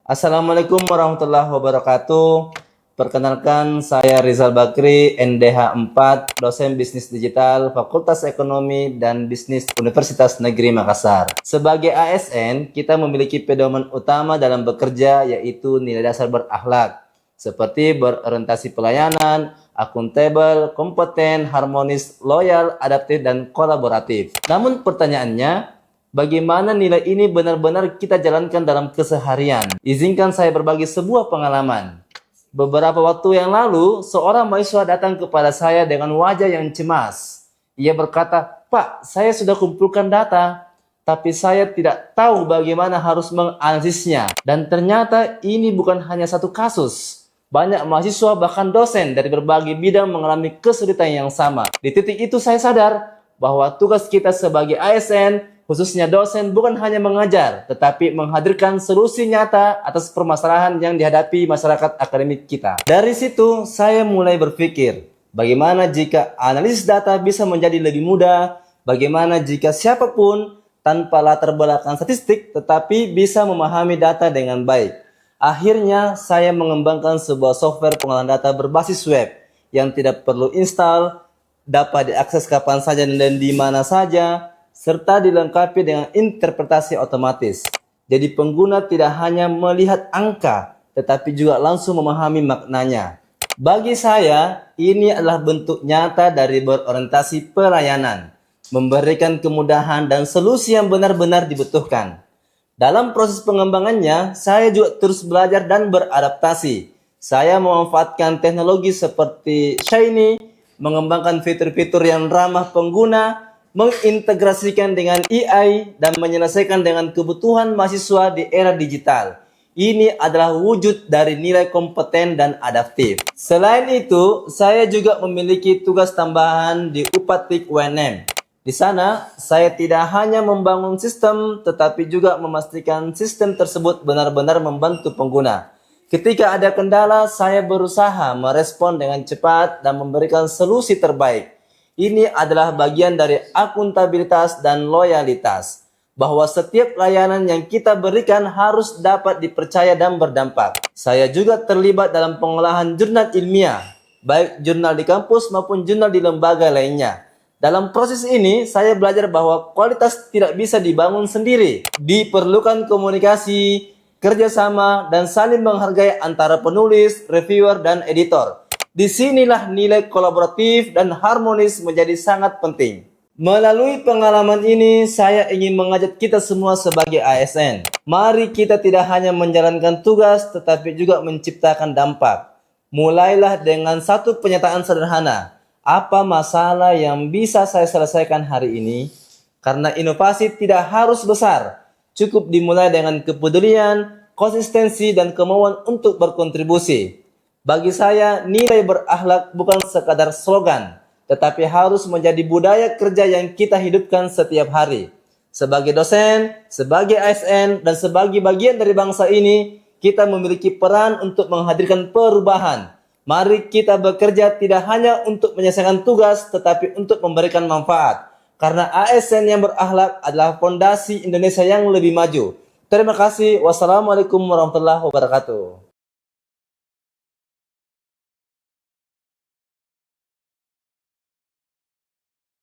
Assalamualaikum warahmatullahi wabarakatuh. Perkenalkan, saya Rizal Bakri, NDH 4, dosen bisnis digital, Fakultas Ekonomi dan Bisnis Universitas Negeri Makassar. Sebagai ASN, kita memiliki pedoman utama dalam bekerja, yaitu nilai dasar berakhlak, seperti berorientasi pelayanan, akuntabel, kompeten, harmonis, loyal, adaptif, dan kolaboratif. Namun pertanyaannya, bagaimana nilai ini benar-benar kita jalankan dalam keseharian? Izinkan saya berbagi sebuah pengalaman. Beberapa waktu yang lalu, seorang mahasiswa datang kepada saya dengan wajah yang cemas. Ia berkata, "Pak, saya sudah kumpulkan data, tapi saya tidak tahu bagaimana harus menganalisisnya. Dan ternyata ini bukan hanya satu kasus. Banyak mahasiswa bahkan dosen dari berbagai bidang mengalami kesulitan yang sama." Di titik itu saya sadar bahwa tugas kita sebagai ASN, khususnya dosen, bukan hanya mengajar, tetapi menghadirkan solusi nyata atas permasalahan yang dihadapi masyarakat akademik kita. Dari situ, saya mulai berpikir, bagaimana jika analisis data bisa menjadi lebih mudah, bagaimana jika siapapun tanpa latar belakang statistik, tetapi bisa memahami data dengan baik. Akhirnya, saya mengembangkan sebuah software pengolahan data berbasis web, yang tidak perlu install, dapat diakses kapan saja dan di mana saja, serta dilengkapi dengan interpretasi otomatis. Jadi pengguna tidak hanya melihat angka, tetapi juga langsung memahami maknanya. Bagi saya, ini adalah bentuk nyata dari berorientasi pelayanan, memberikan kemudahan dan solusi yang benar-benar dibutuhkan. Dalam proses pengembangannya, saya juga terus belajar dan beradaptasi. Saya memanfaatkan teknologi seperti Shiny, mengembangkan fitur-fitur yang ramah pengguna, mengintegrasikan dengan AI, dan menyelesaikan dengan kebutuhan mahasiswa di era digital. Ini adalah wujud dari nilai kompeten dan adaptif. Selain itu, saya juga memiliki tugas tambahan di Upatik UNM. Di sana, saya tidak hanya membangun sistem, tetapi juga memastikan sistem tersebut benar-benar membantu pengguna. Ketika ada kendala, saya berusaha merespon dengan cepat dan memberikan solusi terbaik. Ini adalah bagian dari akuntabilitas dan loyalitas, bahwa setiap layanan yang kita berikan harus dapat dipercaya dan berdampak. Saya juga terlibat dalam pengolahan jurnal ilmiah, baik jurnal di kampus maupun jurnal di lembaga lainnya. Dalam proses ini, saya belajar bahwa kualitas tidak bisa dibangun sendiri. Diperlukan komunikasi, kerjasama, dan saling menghargai antara penulis, reviewer, dan editor. Disinilah nilai kolaboratif dan harmonis menjadi sangat penting. Melalui pengalaman ini, saya ingin mengajak kita semua sebagai ASN. Mari kita tidak hanya menjalankan tugas, tetapi juga menciptakan dampak. Mulailah dengan satu pernyataan sederhana. Apa masalah yang bisa saya selesaikan hari ini? Karena inovasi tidak harus besar. Cukup dimulai dengan kepedulian, konsistensi, dan kemauan untuk berkontribusi. Bagi saya, nilai berakhlak bukan sekadar slogan, tetapi harus menjadi budaya kerja yang kita hidupkan setiap hari. Sebagai dosen, sebagai ASN, dan sebagai bagian dari bangsa ini, kita memiliki peran untuk menghadirkan perubahan. Mari kita bekerja tidak hanya untuk menyelesaikan tugas, tetapi untuk memberikan manfaat. Karena ASN yang berakhlak adalah fondasi Indonesia yang lebih maju. Terima kasih. Wassalamualaikum warahmatullahi wabarakatuh.